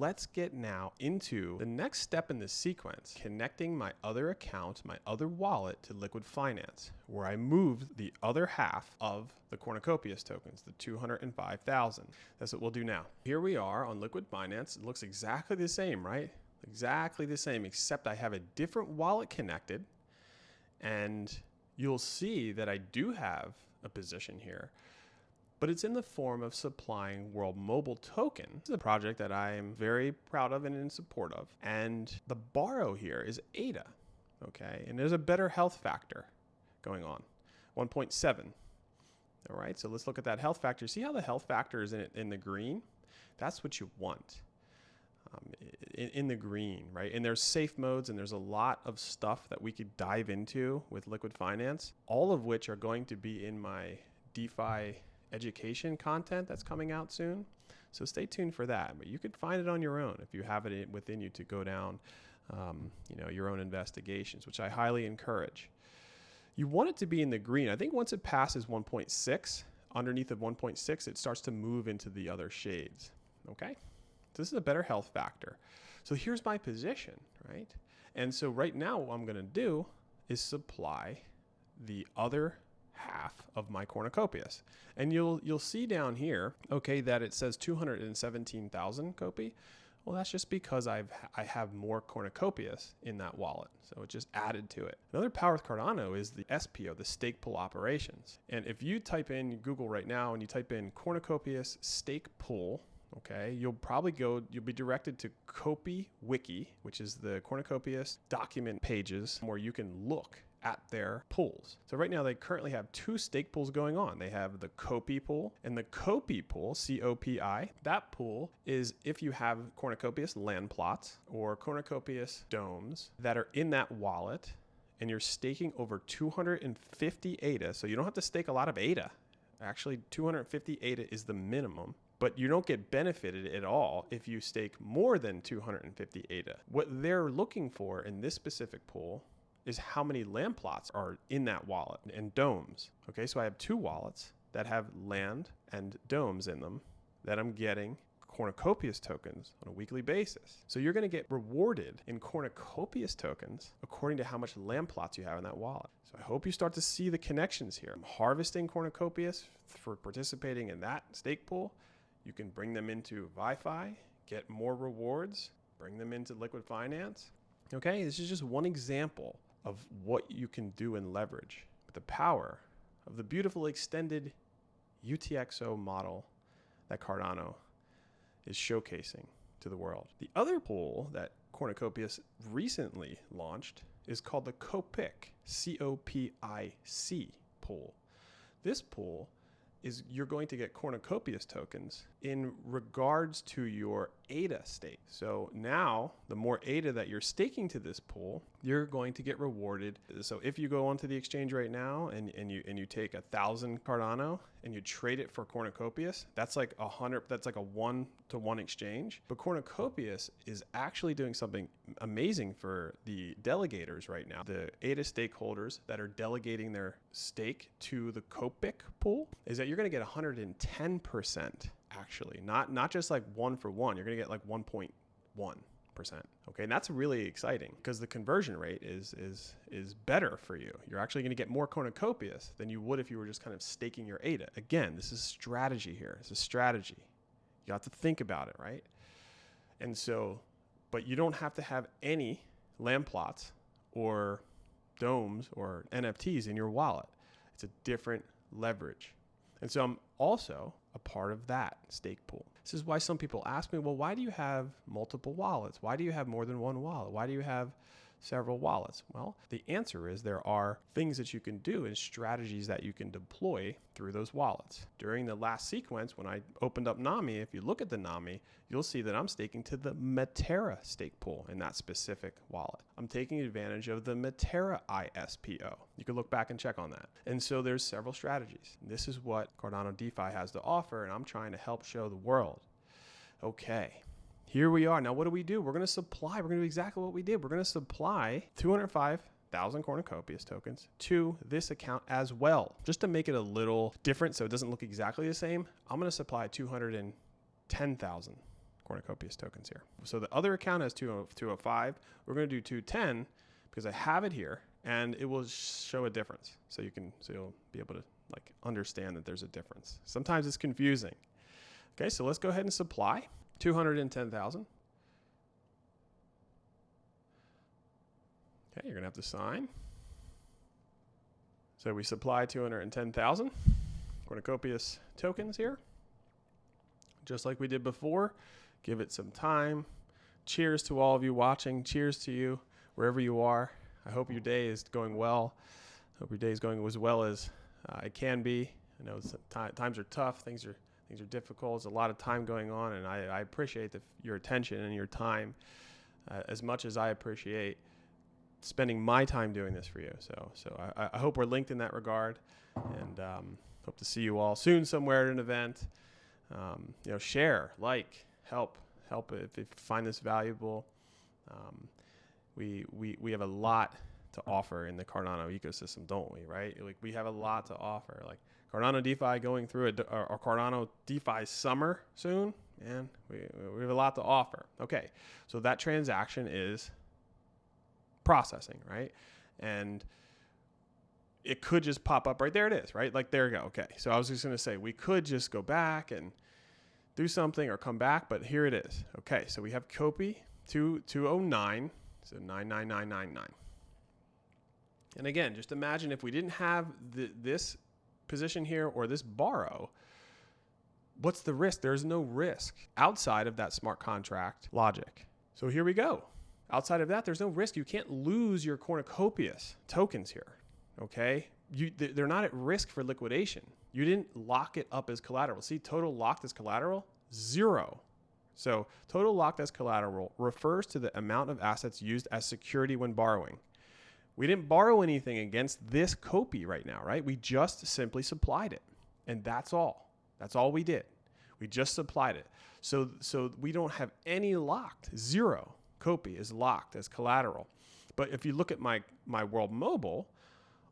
Let's get now into the next step in this sequence, connecting my other account, my other wallet to Liqwid Finance, where I moved the other half of the Cornucopias tokens, the 205,000. That's what we'll do now. Here we are on Liqwid Finance. It looks exactly the same, right? Exactly the same, except I have a different wallet connected, and you'll see that I do have a position here, but it's in the form of supplying World Mobile Token. This is a project that I am very proud of and in support of. And the borrow here is ADA, okay? And there's a better health factor going on, 1.7. All right, so let's look at that health factor. See how the health factor is in the green? That's what you want in the green, right? And there's safe modes, and there's a lot of stuff that we could dive into with Liqwid Finance, all of which are going to be in my DeFi education content that's coming out soon. So stay tuned for that. But you could find it on your own if you have it within you to go down your own investigations, which I highly encourage. You want it to be in the green. I think once it passes 1.6, underneath of 1.6, it starts to move into the other shades. Okay? So this is a better health factor. So here's my position, right? And so right now what I'm going to do is supply the other half of my Cornucopias. And you'll see down here, okay, that it says 217,000 Copi. Well, that's just because I have more Cornucopias in that wallet. So it just added to it. Another power with Cardano is the SPO, the stake pool operations. And if you type in Google right now and you type in Cornucopias stake pool, okay, you'll be directed to Copi Wiki, which is the Cornucopias document pages where you can look at their pools. So right now they currently have two stake pools going on. They have the Copi pool and the Copi pool, C-O-P-I. That pool is if you have Cornucopias land plots or Cornucopias domes that are in that wallet and you're staking over 250 ADA. So you don't have to stake a lot of ADA. Actually, 250 ADA is the minimum, but you don't get benefited at all if you stake more than 250 ADA. What they're looking for in this specific pool is how many land plots are in that wallet and domes. Okay, so I have two wallets that have land and domes in them that I'm getting Cornucopias tokens on a weekly basis. So you're going to get rewarded in Cornucopias tokens according to how much land plots you have in that wallet. So I hope you start to see the connections here. I'm harvesting Cornucopias for participating in that stake pool. You can bring them into ViFi, get more rewards, bring them into Liqwid Finance. Okay, this is just one example of what you can do and leverage with the power of the beautiful extended UTXO model that Cardano is showcasing to the world. The other pool that Cornucopias recently launched is called the Copic, C-O-P-I-C pool. This pool is you're going to get Cornucopias tokens in regards to your ADA stake. So now the more ADA that you're staking to this pool, you're going to get rewarded. So if you go onto the exchange right now and you take 1,000 Cardano and you trade it for Cornucopias, that's like 100, that's like a 1-to-1 exchange. But Cornucopias is actually doing something amazing for the delegators right now. The ADA stakeholders that are delegating their stake to the Copic pool is that you're going to get 110%. Actually, not just like 1 for 1. You're going to get like 1.1%. Okay, and that's really exciting because the conversion rate is better for you. You're actually going to get more Cornucopias than you would if you were just kind of staking your ADA. Again, this is strategy here. It's a strategy. You have to think about it, right? And so, but you don't have to have any land plots or domes or NFTs in your wallet. It's a different leverage. And so I'm also a part of that stake pool. This is why some people ask me, well, why do you have multiple wallets? Why do you have more than one wallet? Why do you have several wallets? Well, the answer is there are things that you can do and strategies that you can deploy through those wallets. During the last sequence, when I opened up NAMI, if you look at the NAMI, you'll see that I'm staking to the Matera stake pool in that specific wallet. I'm taking advantage of the Matera ISPO. You can look back and check on that. And so there's several strategies. This is what Cardano DeFi has to offer, and I'm trying to help show the world. Okay. Here we are. Now, what do? We're going to do exactly what we did. We're going to supply 205,000 Cornucopias tokens to this account as well. Just to make it a little different so it doesn't look exactly the same, I'm going to supply 210,000 Cornucopias tokens here. So the other account has 205. We're going to do 210 because I have it here, and it will show a difference. So you'll be able to like understand that there's a difference. Sometimes it's confusing. Okay, so let's go ahead and supply 210,000. Okay, you're gonna have to sign. So we supply 210,000 Cornucopias tokens here, just like we did before. Give it some time. Cheers to all of you watching. Cheers to you wherever you are. I hope your day is going well. I hope your day is going as well as it can be. I know times are tough. Things are difficult. There's a lot of time going on, and I appreciate your attention and your time as much as I appreciate spending my time doing this for you. So I hope we're linked in that regard, and hope to see you all soon somewhere at an event. Share, like, help if you find this valuable. We have a lot to offer in the Cardano ecosystem, don't we? Right? Like, we have a lot to offer. Like Cardano DeFi going through our Cardano DeFi summer soon, and we have a lot to offer. Okay, so that transaction is processing, right? And it could just pop up right there. It is, right? Like, there you go. Okay, so I was just going to say we could just go back and do something or come back, but here it is. Okay, so we have Copi 209, so 99999. And again, just imagine if we didn't have this position here or this borrow, what's the risk? There's no risk outside of that smart contract logic. So here we go. Outside of that, there's no risk. You can't lose your Cornucopias tokens here, okay? They're not at risk for liquidation. You didn't lock it up as collateral. See, total locked as collateral, 0. So total locked as collateral refers to the amount of assets used as security when borrowing. We didn't borrow anything against this Copi right now, right? We just simply supplied it, and that's all. That's all we did. We just supplied it. So we don't have any locked, 0. Copi is locked as collateral. But if you look at my World Mobile,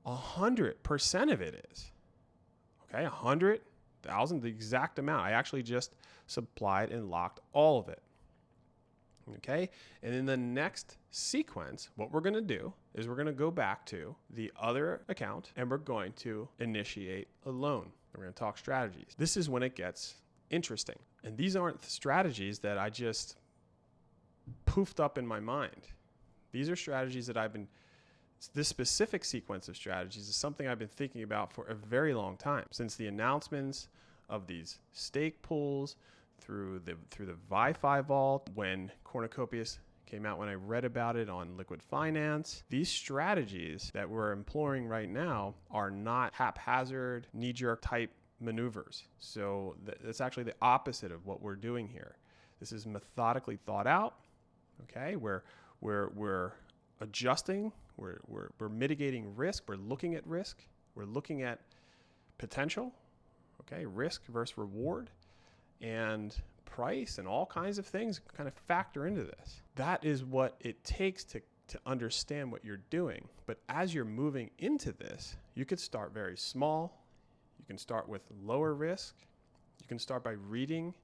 100% of it is. Okay, 100,000, the exact amount. I actually just supplied and locked all of it. Okay, and in the next sequence, what we're going to do is we're going to go back to the other account, and we're going to initiate a loan. We're going to talk strategies. This is when it gets interesting. And these aren't the strategies that I just poofed up in my mind. These are strategies that this specific sequence of strategies is something I've been thinking about for a very long time, since the announcements of these stake pools through the Wi-Fi vault, when Cornucopias came out, when I read about it on Liqwid Finance. These strategies that we're employing right now are not haphazard, knee-jerk type maneuvers. So that's actually the opposite of what we're doing here. This is methodically thought out. Okay, we're adjusting, we're mitigating risk, we're looking at risk, we're looking at potential, okay, risk versus reward, and price, and all kinds of things kind of factor into this. That is what it takes to understand what you're doing. But as you're moving into this, you could start very small. You can start with lower risk. You can start by reading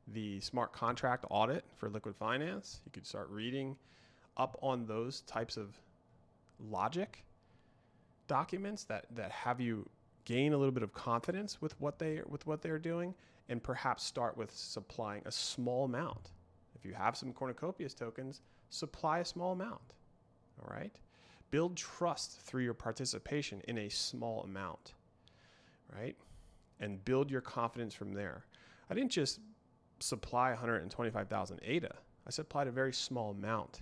the smart contract audit for Liqwid Finance. You could start reading up on those types of logic documents that have you gain a little bit of confidence with what they're doing, and perhaps start with supplying a small amount. If you have some Cornucopias tokens, supply a small amount. All right? Build trust through your participation in a small amount, right? And build your confidence from there. I didn't just supply 125,000 ADA. I supplied a very small amount.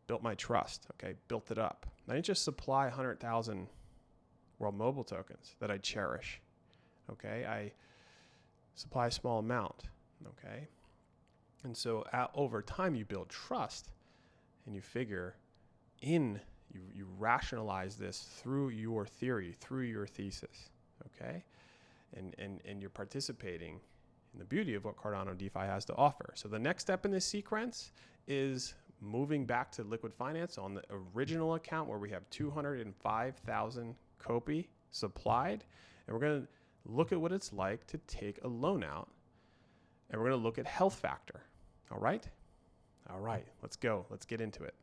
Built my trust, okay? Built it up. I didn't just supply 100,000 World Mobile tokens that I cherish, okay? I supply a small amount, okay? And so over time, you build trust, and you figure you rationalize this through your theory, through your thesis, okay? And you're participating in the beauty of what Cardano DeFi has to offer. So the next step in this sequence is moving back to Liqwid Finance on the original account where we have 205,000 Copi supplied. And we're going to look at what it's like to take a loan out and we're going to look at health factor. All right? All right, let's go. Let's get into it.